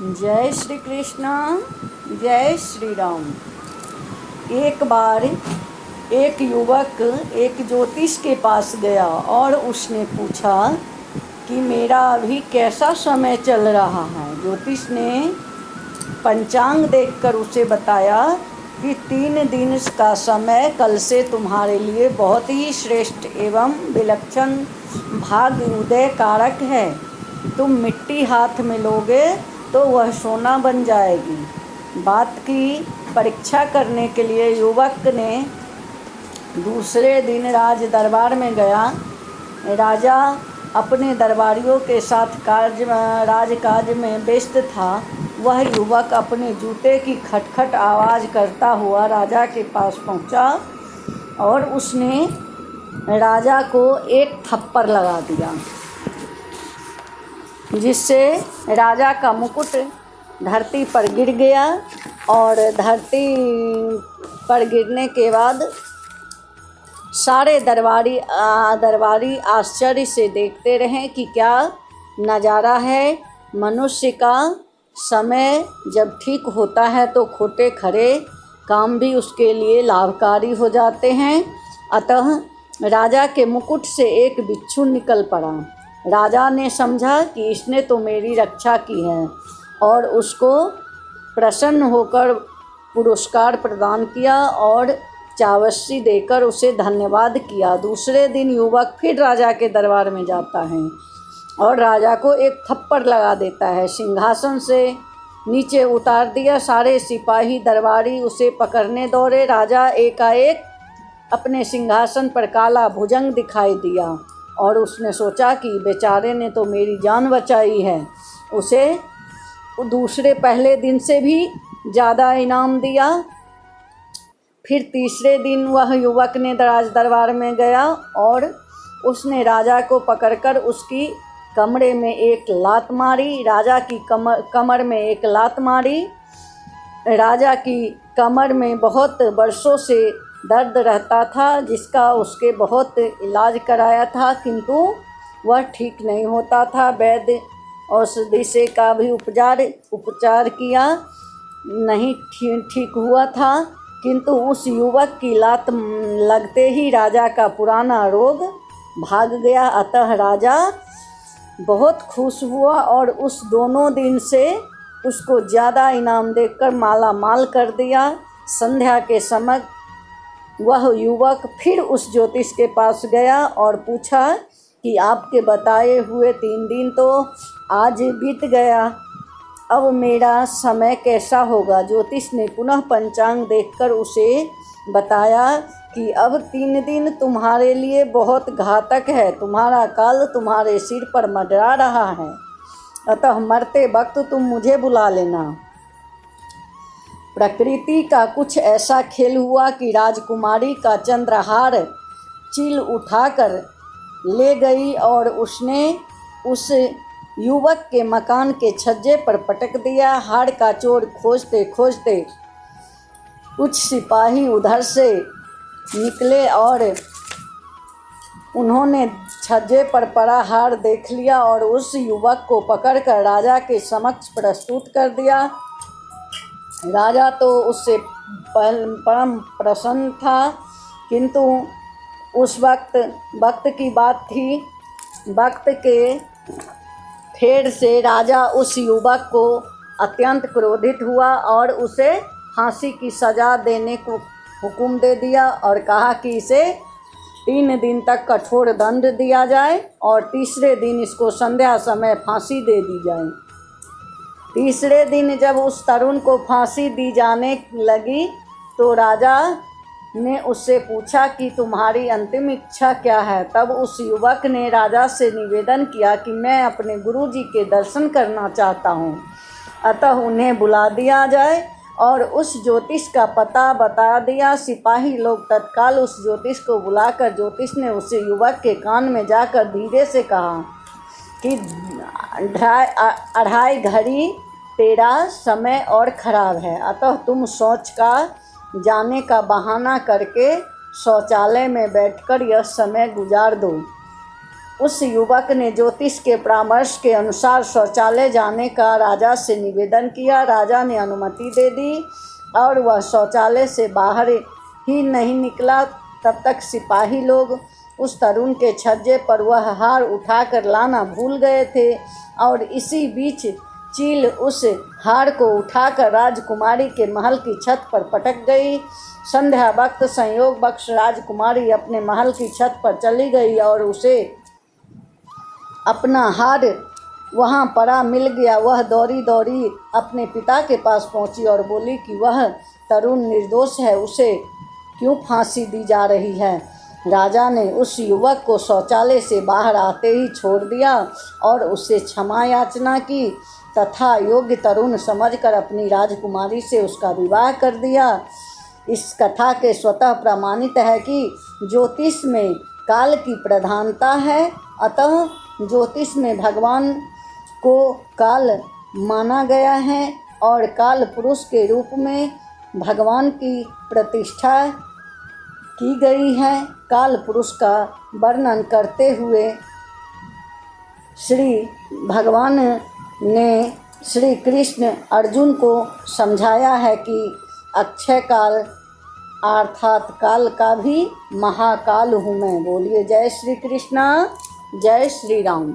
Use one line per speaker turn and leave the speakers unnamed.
जय श्री कृष्ण। जय श्री राम। एक बार एक युवक एक ज्योतिष के पास गया और उसने पूछा कि मेरा अभी कैसा समय चल रहा है। ज्योतिष ने पंचांग देखकर उसे बताया कि 3 दिन का समय कल से तुम्हारे लिए बहुत ही श्रेष्ठ एवं विलक्षण भाग्य उदय कारक है। तुम मिट्टी हाथ में लोगे तो वह सोना बन जाएगी। बात की परीक्षा करने के लिए युवक ने दूसरे दिन राज दरबार में गया। राजा अपने दरबारियों के साथ राजकाज में व्यस्त था। वह युवक अपने जूते की खटखट आवाज़ करता हुआ राजा के पास पहुंचा और उसने राजा को एक थप्पड़ लगा दिया, जिससे राजा का मुकुट धरती पर गिर गया। और धरती पर गिरने के बाद सारे दरबारी आश्चर्य से देखते रहे कि क्या नज़ारा है। मनुष्य का समय जब ठीक होता है तो खोटे खरे काम भी उसके लिए लाभकारी हो जाते हैं। अतः राजा के मुकुट से एक बिच्छू निकल पड़ा। राजा ने समझा कि इसने तो मेरी रक्षा की है और उसको प्रसन्न होकर पुरस्कार प्रदान किया और चावस्सी देकर उसे धन्यवाद किया। दूसरे दिन युवक फिर राजा के दरबार में जाता है और राजा को एक थप्पड़ लगा देता है। सिंहासन से नीचे उतार दिया। सारे सिपाही दरबारी उसे पकड़ने दौड़े। राजा एकाएक अपने सिंहासन पर काला भुजंग दिखाई दिया और उसने सोचा कि बेचारे ने तो मेरी जान बचाई है। उसे दूसरे पहले दिन से भी ज़्यादा इनाम दिया। फिर तीसरे दिन वह युवक ने राज दरबार में गया और उसने राजा को पकड़कर उसकी कमरे में एक लात मारी। राजा की कमर में एक लात मारी। राजा की कमर में बहुत वर्षों से दर्द रहता था, जिसका उसके बहुत इलाज कराया था, किंतु वह ठीक नहीं होता था। वैद्य औषधि से का भी उपचार किया, नहीं ठीक हुआ था। किंतु उस युवक की लात लगते ही राजा का पुराना रोग भाग गया। अतः राजा बहुत खुश हुआ और उस दोनों दिन से उसको ज़्यादा इनाम देकर माला माल कर दिया। संध्या के समय वह युवक फिर उस ज्योतिष के पास गया और पूछा कि आपके बताए हुए 3 दिन तो आज बीत गया, अब मेरा समय कैसा होगा। ज्योतिष ने पुनः पंचांग देखकर उसे बताया कि अब 3 दिन तुम्हारे लिए बहुत घातक है। तुम्हारा काल तुम्हारे सिर पर मंडरा रहा है, अतः मरते वक्त तुम मुझे बुला लेना। प्रकृति का कुछ ऐसा खेल हुआ कि राजकुमारी का चंद्रहार चील उठाकर ले गई और उसने उस युवक के मकान के छज्जे पर पटक दिया। हाड़ का चोर खोजते खोजते कुछ सिपाही उधर से निकले और उन्होंने छज्जे पर पड़ा हार देख लिया और उस युवक को पकड़कर राजा के समक्ष प्रस्तुत कर दिया। राजा तो उससे परम प्रसन्न था, किंतु उस वक्त की बात थी। वक्त के फेर से राजा उस युवक को अत्यंत क्रोधित हुआ और उसे फांसी की सज़ा देने को हुक्म दे दिया और कहा कि इसे 3 दिन तक कठोर दंड दिया जाए और तीसरे दिन इसको संध्या समय फांसी दे दी जाए। तीसरे दिन जब उस तरुण को फांसी दी जाने लगी तो राजा ने उससे पूछा कि तुम्हारी अंतिम इच्छा क्या है। तब उस युवक ने राजा से निवेदन किया कि मैं अपने गुरुजी के दर्शन करना चाहता हूँ, अतः उन्हें बुला दिया जाए और उस ज्योतिष का पता बता दिया। सिपाही लोग तत्काल उस ज्योतिष को बुलाकर ज्योतिष ने उस युवक के कान में जाकर धीरे से कहा कि 2.5 घड़ी तेरा समय और खराब है, अतः तुम शौच का जाने का बहाना करके शौचालय में बैठकर यह समय गुजार दो। उस युवक ने ज्योतिष के परामर्श के अनुसार शौचालय जाने का राजा से निवेदन किया। राजा ने अनुमति दे दी और वह शौचालय से बाहर ही नहीं निकला। तब तक सिपाही लोग उस तरुण के छज्जे पर वह हार उठाकर लाना भूल गए थे और इसी बीच चील उस हार को उठाकर राजकुमारी के महल की छत पर पटक गई। संध्या वक्त संयोग बख्श राजकुमारी अपने महल की छत पर चली गई और उसे अपना हार वहाँ पड़ा मिल गया। वह दौड़ी दौड़ी अपने पिता के पास पहुँची और बोली कि वह तरुण निर्दोष है, उसे क्यों फांसी दी जा रही है। राजा ने उस युवक को शौचालय से बाहर आते ही छोड़ दिया और उससे क्षमा याचना की तथा योग्य तरुण समझकर अपनी राजकुमारी से उसका विवाह कर दिया। इस कथा के स्वतः प्रमाणित है कि ज्योतिष में काल की प्रधानता है, अतः ज्योतिष में भगवान को काल माना गया है और काल पुरुष के रूप में भगवान की प्रतिष्ठा की गई है। काल पुरुष का वर्णन करते हुए श्री भगवान ने श्री कृष्ण अर्जुन को समझाया है कि अक्षय काल अर्थात काल का भी महाकाल हूँ मैं। बोलिए जय श्री कृष्णा, जय श्री राम।